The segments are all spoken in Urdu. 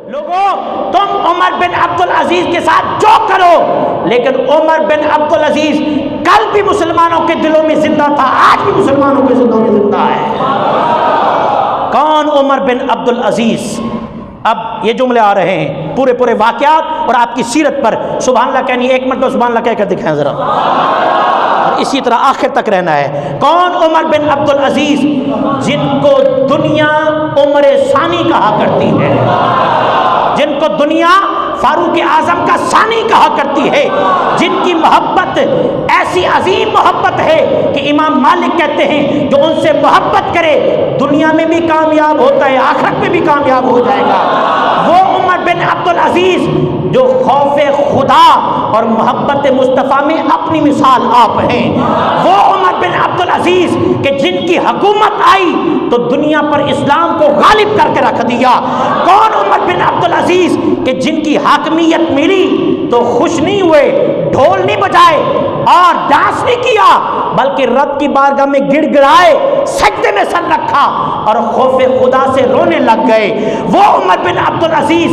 لوگوں تم عمر بن عبدالعزیز کے ساتھ جو کرو، لیکن عمر بن عبدالعزیز کل بھی مسلمانوں کے دلوں میں زندہ تھا، آج بھی مسلمانوں کے دلوں میں زندہ ہے۔ کون عمر بن عبدالعزیز؟ اب یہ جملے آ رہے ہیں پورے واقعات اور آپ کی سیرت پر، سبحان اللہ کہنی، ایک مرتبہ سبحان اللہ کہہ کر دکھائیں ذرا، اور اسی طرح آخر تک رہنا ہے۔ کون عمر بن عبدالعزیز؟ جن کو دنیا عمر ثانی کہا کرتی ہے، جن کو دنیا فاروق اعظم کا ثانی کہا کرتی ہے، جن کی محبت ایسی عظیم محبت ہے کہ امام مالک کہتے ہیں جو ان سے محبت کرے دنیا میں بھی کامیاب ہوتا ہے، آخرت میں بھی کامیاب ہو جائے گا۔ وہ عمر بن عبدالعزیز جو خوف خدا اور محبت مصطفیٰ میں اپنی مثال آپ ہیں، وہ عمر بن عبدالعزیز کہ جن کی حکومت آئی تو دنیا پر اسلام کو غالب کر کے رکھ دیا۔ کون عمر بن عبدالعزیز کہ جن کی حاکمیت ملی تو خوش نہیں ہوئے، ڈھول نہیں بجائے اور ڈانس نہیں کیا، بلکہ رب کی بارگاہ میں گڑ گڑائے، سجدے میں سر رکھا اور خوف خدا سے رونے لگ گئے۔ وہ عمر بن عبدالعزیز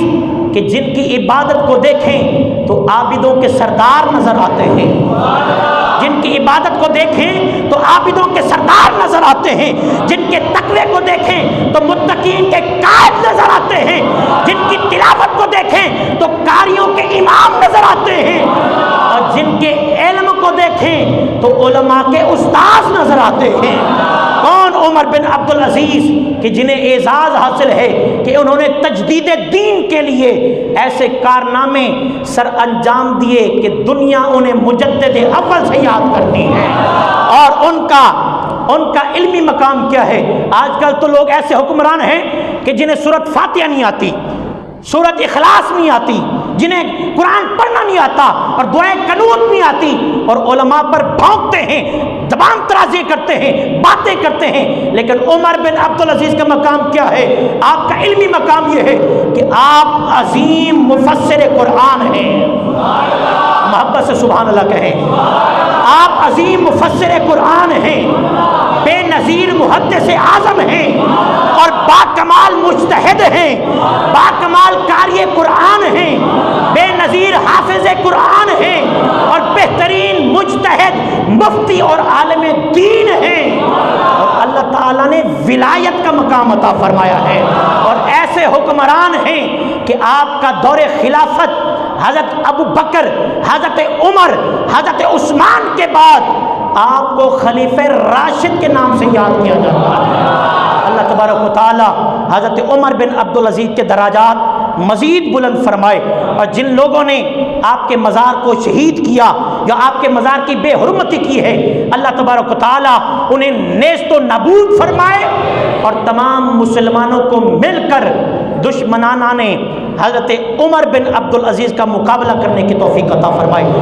کہ جن کی عبادت کو دیکھیں تو عابدوں کے سردار نظر آتے ہیں، جن کی عبادت کو دیکھیں تو عابدوں کے سردار نظر آتے ہیں، جن کے تقوی کو دیکھیں تو متقین کے قائد نظر آتے ہیں، جن کی تلاوت کو دیکھیں تو قاریوں کے امام نظر آتے ہیں، اور جن کے علم کو دیکھیں تو علماء کے استاذ نظر آتے ہیں۔ کون عمر بن عبدالعزیز کہ جنہیں اعزاز حاصل ہے کہ انہوں نے تجدید دین کے لیے ایسے کارنامے سر انجام دیے کہ دنیا انہیں مجدد اول سے یاد کرتی ہے، اور ان کا علمی مقام کیا ہے؟ آج کل تو لوگ ایسے حکمران ہیں کہ جنہیں سورۃ فاتحہ نہیں آتی، سورۃ اخلاص نہیں آتی، جنہیں قرآن پڑھنا نہیں آتا اور دعائیں قنوت نہیں آتی، اور علماء پر بھونکتے ہیں، زبان درازی کرتے ہیں، باتیں کرتے ہیں۔ لیکن عمر بن عبدالعزیز کا مقام کیا ہے؟ آپ کا علمی مقام یہ ہے کہ آپ عظیم مفسر قرآن ہیں، محبت سے سبحان اللہ کہیں۔ آپ عظیم مفسر قرآن ہیں، بے نظیر محدث اعظم ہیں، اور باکمال مجتہد ہیں، باکمال قاری قرآن ہیں، بے نظیر حافظ قرآن ہیں، اور بہترین مجتہد مفتی اور عالم دین ہیں، اور اللہ تعالیٰ نے ولایت کا مقام عطا فرمایا ہے۔ اور ایسے حکمران ہیں کہ آپ کا دور خلافت حضرت ابو بکر، حضرت عمر، حضرت عثمان کے بعد آپ کو خلیفہ راشد کے نام سے یاد کیا جاتا ہے۔ اللہ تبارک و تعالی حضرت عمر بن عبدالعزیز کے دراجات مزید بلند فرمائے، اور جن لوگوں نے آپ کے مزار کو شہید کیا یا آپ کے مزار کی بے حرمتی کی ہے، اللہ تبارک و تعالی انہیں نیست و نابود فرمائے، اور تمام مسلمانوں کو مل کر دشمنانہ نے حضرت عمر بن عبدالعزیز کا مقابلہ کرنے کی توفیق عطا فرمائے۔